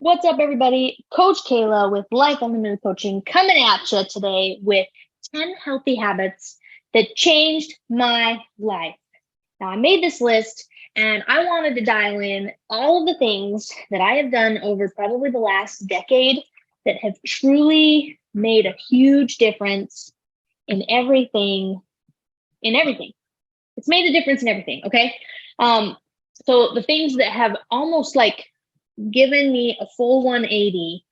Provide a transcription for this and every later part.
What's up, everybody? Coach Kayla with Life Unlimited Coaching coming at you today with 10 healthy habits that changed my life. Now, I made this list and I wanted to dial in all of the things that I have done over probably the last decade that have truly made a huge difference in everything, in everything. It's made a difference in everything, okay? So the things that have almost like given me a full 180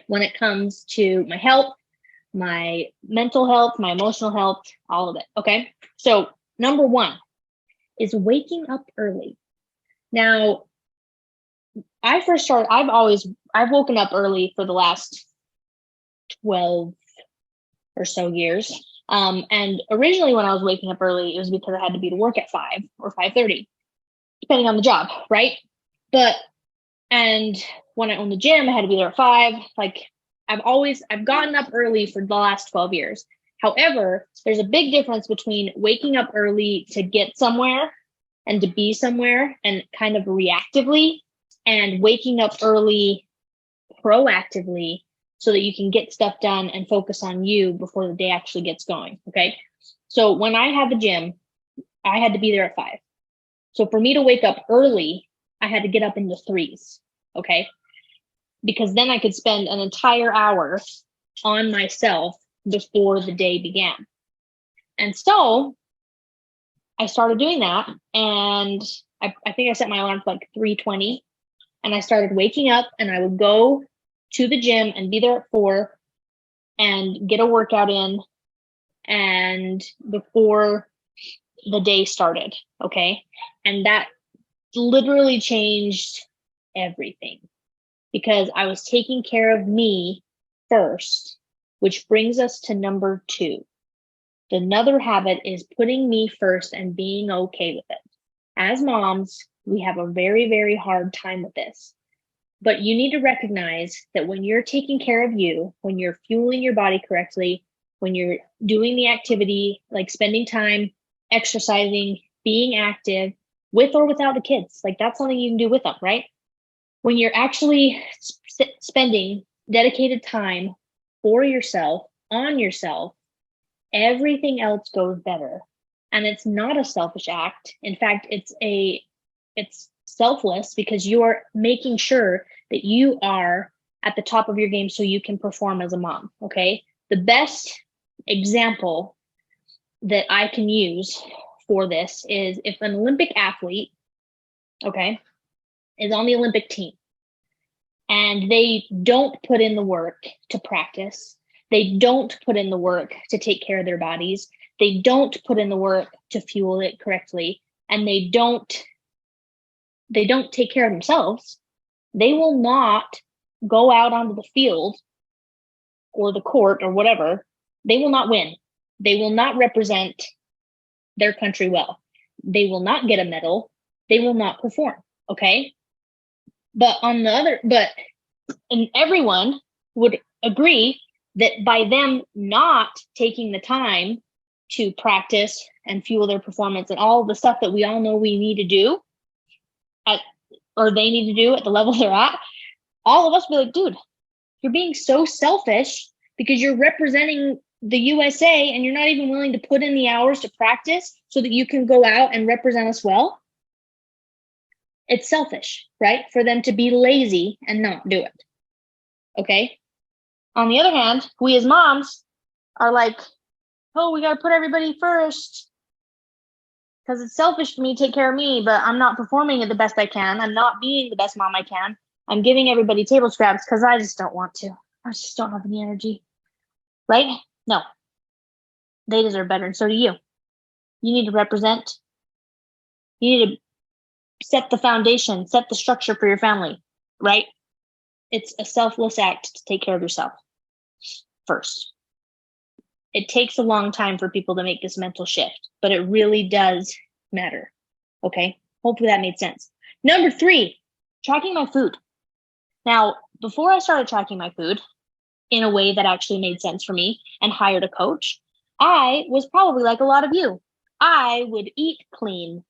when it comes to my health, my mental health, my emotional health, all of it. Okay. So, number one is waking up early. Now, I've woken up early for the last 12 or so years. And originally, when I was waking up early, it was because I had to be to work at 5 or 5:30, depending on the job, right? And when I owned the gym, I had to be there at 5. Like I've gotten up early for the last 12 years. However, there's a big difference between waking up early to get somewhere and to be somewhere and kind of reactively, and waking up early proactively so that you can get stuff done and focus on you before the day actually gets going. Okay. So when I had the gym, I had to be there at 5. So for me to wake up early, I had to get up in the 3s. Okay. Because then I could spend an entire hour on myself before the day began. And so I started doing that. And I think I set my alarm for like 3:20. And I started waking up and I would go to the gym and be there at 4 and get a workout in and before the day started. Okay. And that literally changed everything because I was taking care of me first, which brings us to number 2. Another habit is putting me first and being okay with it. As moms, we have a very, very hard time with this. But you need to recognize that when you're taking care of you, when you're fueling your body correctly, when you're doing the activity, like spending time exercising, being active, with or without the kids, like that's something you can do with them, right? When you're actually spending dedicated time for yourself, on yourself, everything else goes better. And it's not a selfish act. In fact, it's selfless because you are making sure that you are at the top of your game so you can perform as a mom. Okay. The best example that I can use for this is if an Olympic athlete, okay, is on the Olympic team and they don't put in the work to practice, they don't put in the work to take care of their bodies, they don't put in the work to fuel it correctly, and they don't take care of themselves, they will not go out onto the field or the court or whatever. They will not win. They will not represent their country well. They will not get a medal. They will not perform. Okay. And everyone would agree that by them not taking the time to practice and fuel their performance and all the stuff that we all know we need to do or they need to do at the level they're at, all of us be like, dude, you're being so selfish because you're representing the USA and you're not even willing to put in the hours to practice so that you can go out and represent us well. It's selfish, right? For them to be lazy and not do it. Okay. On the other hand, we as moms are like, oh, we got to put everybody first because it's selfish for me to take care of me, but I'm not performing at the best I can. I'm not being the best mom I can. I'm giving everybody table scraps because I just don't want to. I just don't have any energy. Right? No. They deserve better, and so do you. You need to represent. You need to set the foundation, set the structure for your family, right? It's a selfless act to take care of yourself first. It takes a long time for people to make this mental shift, but it really does matter. Okay? Hopefully that made sense. Number 3, tracking my food. Now, before I started tracking my food in a way that actually made sense for me and hired a coach, I was probably like a lot of you. I would eat clean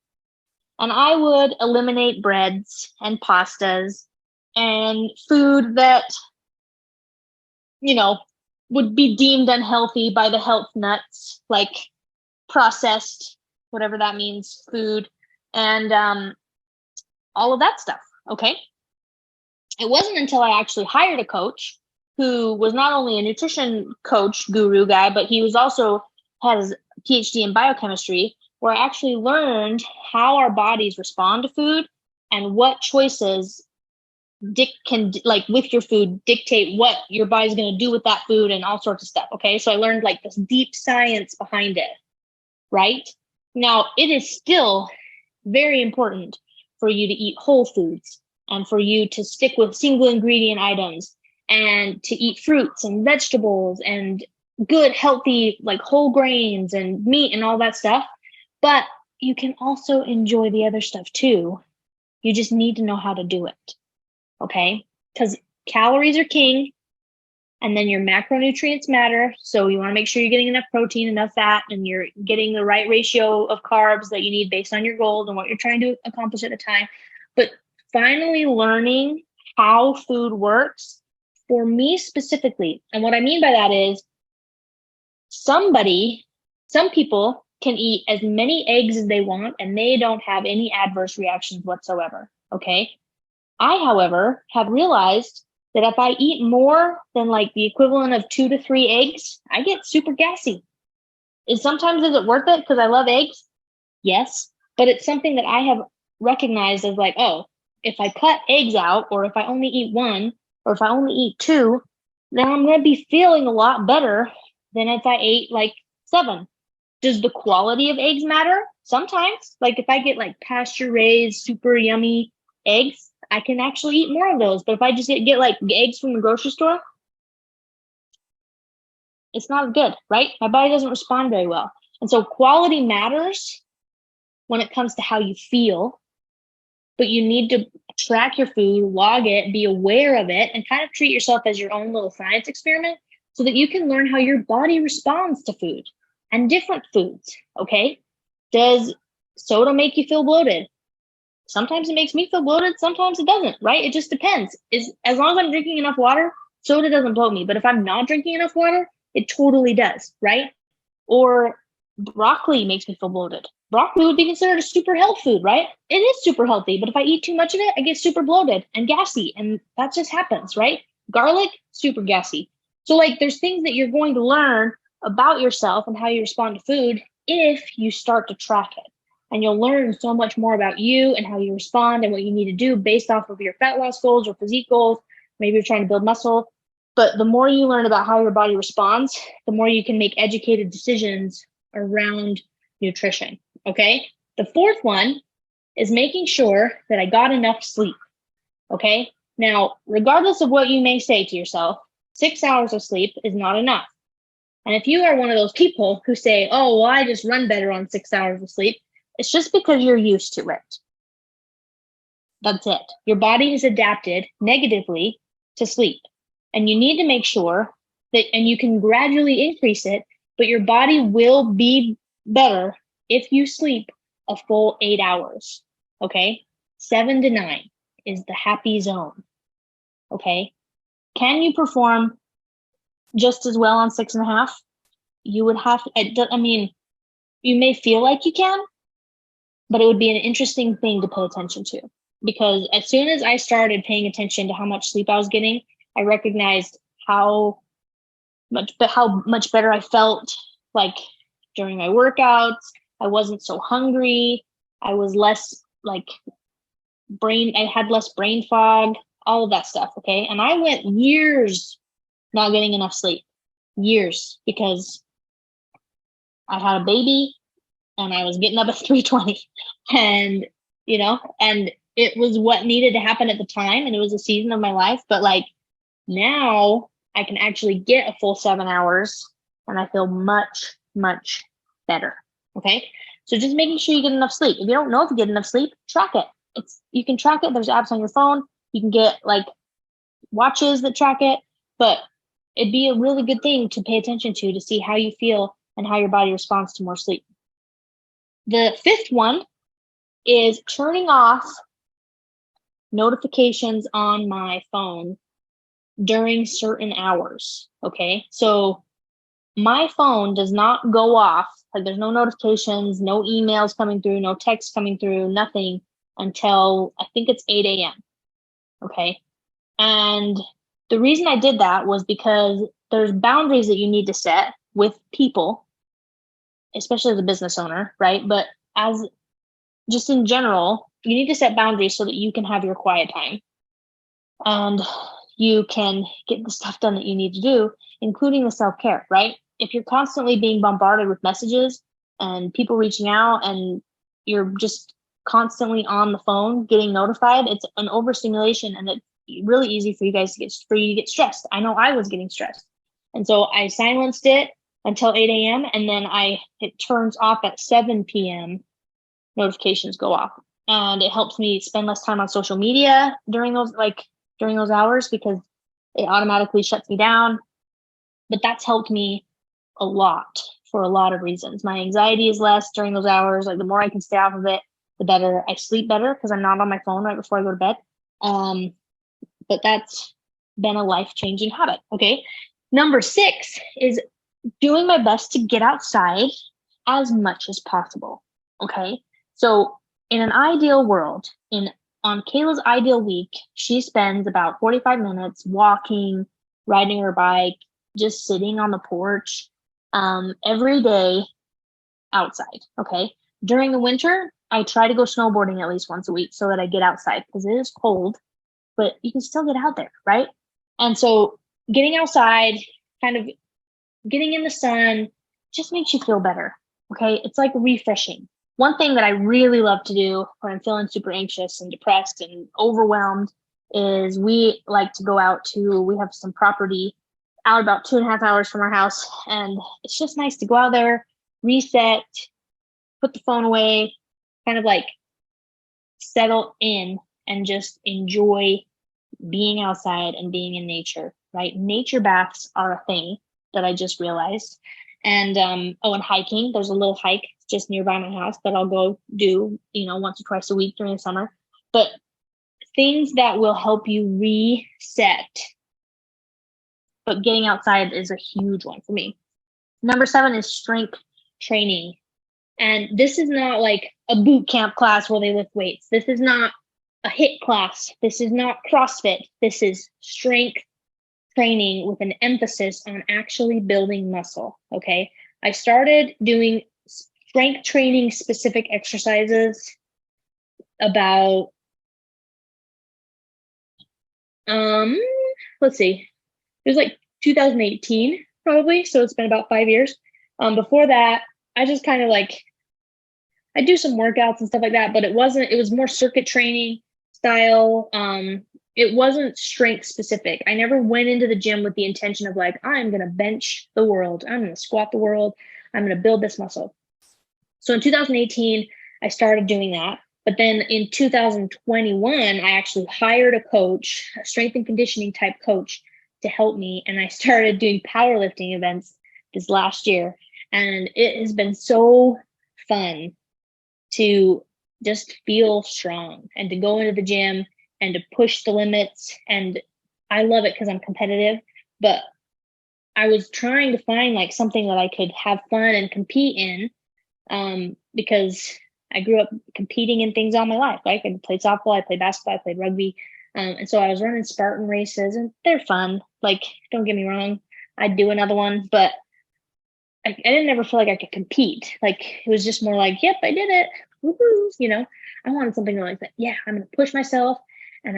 and I would eliminate breads and pastas and food that, would be deemed unhealthy by the health nuts, like processed, whatever that means, food, and all of that stuff. Okay. It wasn't until I actually hired a coach who was not only a nutrition coach guru guy, but he was also has a PhD in biochemistry, where I actually learned how our bodies respond to food and what choices can, like, with your food, dictate what your body's going to do with that food and all sorts of stuff. Okay. So I learned like this deep science behind it. Right now, it is still very important for you to eat whole foods and for you to stick with single ingredient items and to eat fruits and vegetables and good, healthy, like whole grains and meat and all that stuff. But you can also enjoy the other stuff too. You just need to know how to do it. Okay. Because calories are king, and then your macronutrients matter. So you want to make sure you're getting enough protein, enough fat, and you're getting the right ratio of carbs that you need based on your goals and what you're trying to accomplish at the time. But finally learning how food works for me specifically. And what I mean by that is some people can eat as many eggs as they want and they don't have any adverse reactions whatsoever. Okay. I, however, have realized that if I eat more than like the equivalent of 2 to 3 eggs, I get super gassy. Sometimes is it worth it because I love eggs? Yes. But it's something that I have recognized as like, oh, if I cut eggs out, or if I only eat 1, or if I only eat 2, then I'm going to be feeling a lot better than if I ate like 7. Does the quality of eggs matter? Sometimes. Like if I get like pasture raised, super yummy eggs, I can actually eat more of those. But if I just get like eggs from the grocery store, it's not good, right? My body doesn't respond very well. And so quality matters when it comes to how you feel, but you need to track your food, log it, be aware of it, and kind of treat yourself as your own little science experiment so that you can learn how your body responds to food and different foods. Okay. Does soda make you feel bloated? Sometimes it makes me feel bloated. Sometimes it doesn't, right? It just depends. As long as I'm drinking enough water, soda doesn't bloat me. But if I'm not drinking enough water, it totally does, right? Or broccoli makes me feel bloated. Broccoli would be considered a super health food, right? It is super healthy. But if I eat too much of it, I get super bloated and gassy. And that just happens, right? Garlic, super gassy. So like there's things that you're going to learn about yourself and how you respond to food if you start to track it. And you'll learn so much more about you and how you respond and what you need to do based off of your fat loss goals or physique goals. Maybe you're trying to build muscle. But the more you learn about how your body responds, the more you can make educated decisions around nutrition. Okay. The fourth one is making sure that I got enough sleep. Okay. Now, regardless of what you may say to yourself, 6 hours of sleep is not enough. And if you are one of those people who say, oh, well, I just run better on 6 hours of sleep, it's just because you're used to it. That's it. Your body is adapted negatively to sleep. And you need to make sure that, and you can gradually increase it, but your body will be better if you sleep a full 8 hours. Okay. 7 to 9 is the happy zone. Okay. Can you perform just as well on 6.5? You would have to, I mean, you may feel like you can, but it would be an interesting thing to pay attention to, because as soon as I started paying attention to how much sleep I was getting, I recognized how much better I felt, like during my workouts. I wasn't so hungry. I was less like I had less brain fog, all of that stuff. Okay. And I went years not getting enough sleep, years, because I had a baby and I was getting up at 3:20 and, and it was what needed to happen at the time. And it was a season of my life. But like now I can actually get a full 7 hours and I feel much, much better. Okay. So just making sure you get enough sleep. If you don't know if you get enough sleep, track it. You can track it. There's apps on your phone. You can get like watches that track it, but it'd be a really good thing to pay attention to see how you feel and how your body responds to more sleep. The fifth one is turning off notifications on my phone during certain hours. Okay. So my phone does not go off. Like there's no notifications, no emails coming through, no texts coming through, nothing until I think it's 8 a.m. Okay. And the reason I did that was because there's boundaries that you need to set with people, especially as a business owner, right? But as just in general, you need to set boundaries so that you can have your quiet time and you can get the stuff done that you need to do, including the self-care, right? If you're constantly being bombarded with messages and people reaching out and you're just constantly on the phone getting notified, it's an overstimulation and it's really easy for you to get stressed. I know I was getting stressed. And so I silenced it until 8 a.m. and then it turns off at 7 p.m. Notifications go off. And it helps me spend less time on social media during those hours because it automatically shuts me down. But that's helped me a lot for a lot of reasons. My anxiety is less during those hours. Like the more I can stay off of it, the better. I sleep better because I'm not on my phone right before I go to bed. But that's been a life-changing habit. Okay. Number 6 is doing my best to get outside as much as possible. Okay. So in an ideal world, on Kayla's ideal week, she spends about 45 minutes walking, riding her bike, just sitting on the porch, every day outside. Okay. During the winter, I try to go snowboarding at least once a week so that I get outside because it is cold, but you can still get out there, right? And so getting outside, kind of getting in the sun, just makes you feel better. Okay. It's like refreshing. One thing that I really love to do when I'm feeling super anxious and depressed and overwhelmed is we like to go out we have some property out about 2.5 hours from our house. And it's just nice to go out there, reset, put the phone away, kind of like settle in and just enjoy being outside and being in nature, right? Nature baths are a thing that I just realized. And and hiking. There's a little hike just nearby my house that I'll go do, once or twice a week during the summer. But things that will help you reset. But getting outside is a huge one for me. Number 7 is strength training. And this is not like a boot camp class where they lift weights. This is not a HIIT class. This is not CrossFit. This is strength training with an emphasis on actually building muscle. Okay. I started doing strength training specific exercises about, let's see, it was like 2018 probably. So it's been about 5 years. Before that, I just kind of I do some workouts and stuff like that, but it was more circuit training style. It wasn't strength specific. I never went into the gym with the intention of I'm going to bench the world. I'm going to squat the world. I'm going to build this muscle. So in 2018, I started doing that. But then in 2021, I actually hired a coach, a strength and conditioning type coach to help me. And I started doing powerlifting events this last year. And it has been so fun to just feel strong and to go into the gym and to push the limits. And I love it because I'm competitive, but I was trying to find something that I could have fun and compete in, because I grew up competing in things all my life. I played softball, I played basketball, I played rugby. And so I was running Spartan races and they're fun. Don't get me wrong, I'd do another one, but I didn't ever feel like I could compete. It was just more yep, I did it. Woohoo, I wanted something like that. Yeah, I'm going to push myself and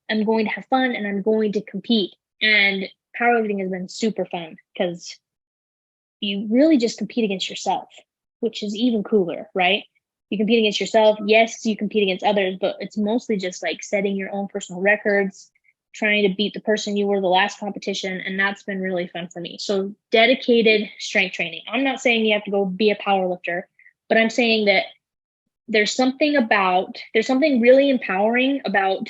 I'm going to have fun and I'm going to compete. And powerlifting has been super fun because you really just compete against yourself, which is even cooler, right? You compete against yourself. Yes, you compete against others, but it's mostly just setting your own personal records, trying to beat the person you were the last competition. And that's been really fun for me. So dedicated strength training. I'm not saying you have to go be a power lifter, but I'm saying that there's something really empowering about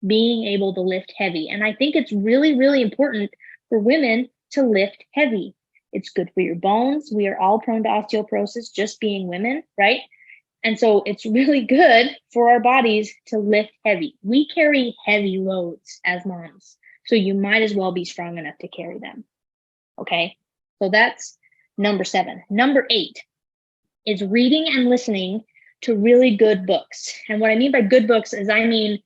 being able to lift heavy. And I think it's really, really important for women to lift heavy. It's good for your bones. We are all prone to osteoporosis just being women, right? And so it's really good for our bodies to lift heavy. We carry heavy loads as moms, so you might as well be strong enough to carry them. Okay, so that's number 7. Number 8 is reading and listening to really good books. And what I mean by good books is I mean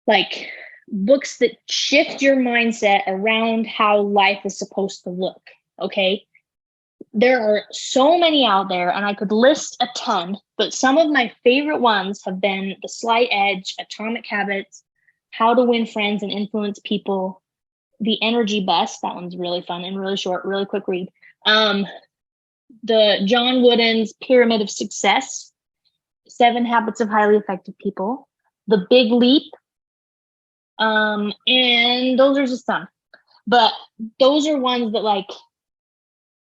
like books that shift your mindset around how life is supposed to look. Okay, there are so many out there, and I could list a ton, but some of my favorite ones have been The Slight Edge, Atomic Habits, How to Win Friends and Influence People, The Energy Bus. That one's really fun and really short, really quick read. The John Wooden's Pyramid of Success, 7 Habits of Highly Effective People, The Big Leap, and those are just some. But those are ones that like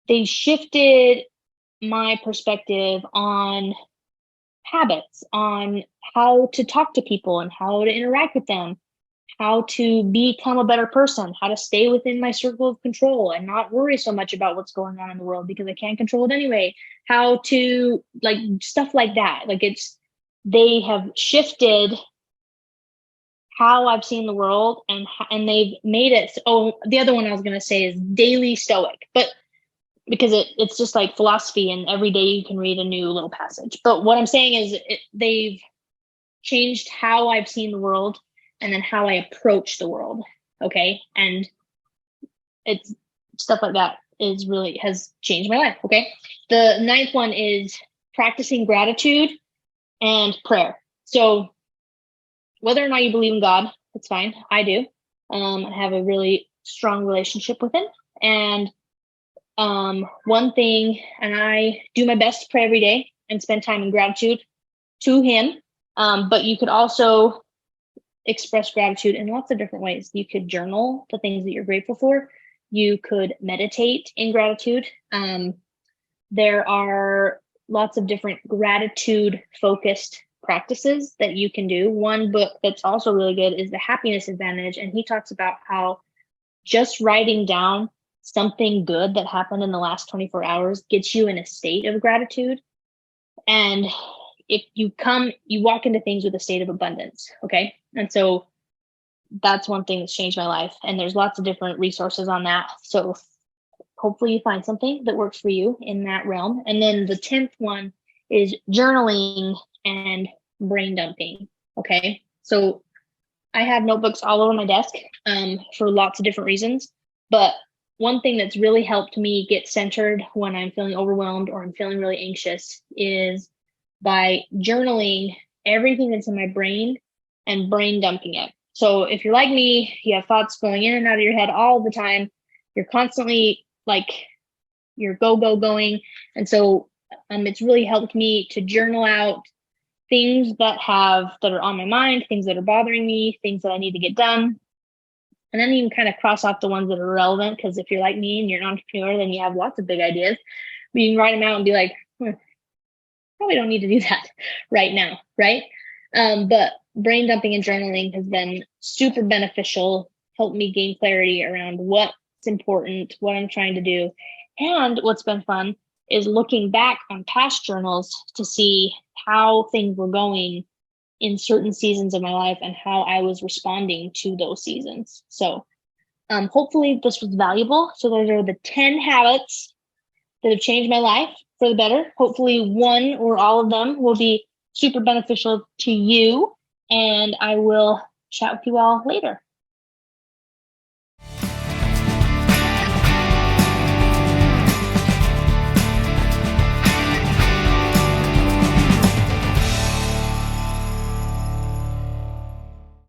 they shifted my perspective on habits, on how to talk to people and how to interact with them, how to become a better person, how to stay within my circle of control and not worry so much about what's going on in the world because I can't control it anyway, how to like stuff like that. Like they have shifted how I've seen the world and they've made it. Oh, the other one I was going to say is Daily Stoic, but because it's just like philosophy and every day you can read a new little passage. But what I'm saying is they've changed how I've seen the world and then how I approach the world. Okay. And it's stuff like that is really has changed my life. Okay. The 9th one is practicing gratitude and prayer. So whether or not you believe in God, that's fine. I do. I have a really strong relationship with him. And one thing, and I do my best to pray every day and spend time in gratitude to him. But you could also express gratitude in lots of different ways. You could journal the things that you're grateful for. You could meditate in gratitude. There are lots of different gratitude focused practices that you can do. One book that's also really good is The Happiness Advantage. And he talks about how just writing down something good that happened in the last 24 hours gets you in a state of gratitude. And if you walk into things with a state of abundance. Okay. And so that's one thing that's changed my life. And there's lots of different resources on that. So hopefully you find something that works for you in that realm. And then the 10th one is journaling and brain dumping. Okay. So I have notebooks all over my desk for lots of different reasons. But one thing that's really helped me get centered when I'm feeling overwhelmed or I'm feeling really anxious is by journaling everything that's in my brain and brain dumping it. So if you're like me, you have thoughts going in and out of your head all the time. You're constantly like you're going. And so it's really helped me to journal out things that are on my mind, things that are bothering me, things that I need to get done. And then you can kind of cross off the ones that are relevant, because if you're like me and you're an entrepreneur, then you have lots of big ideas. But you can write them out and be like, probably don't need to do that right now, right? But brain dumping and journaling has been super beneficial, helped me gain clarity around what's important, what I'm trying to do. And what's been fun is looking back on past journals to see how things were going in certain seasons of my life and how I was responding to those seasons. So hopefully this was valuable. So those are the 10 habits that have changed my life for the better. Hopefully one or all of them will be super beneficial to you. And I will chat with you all later.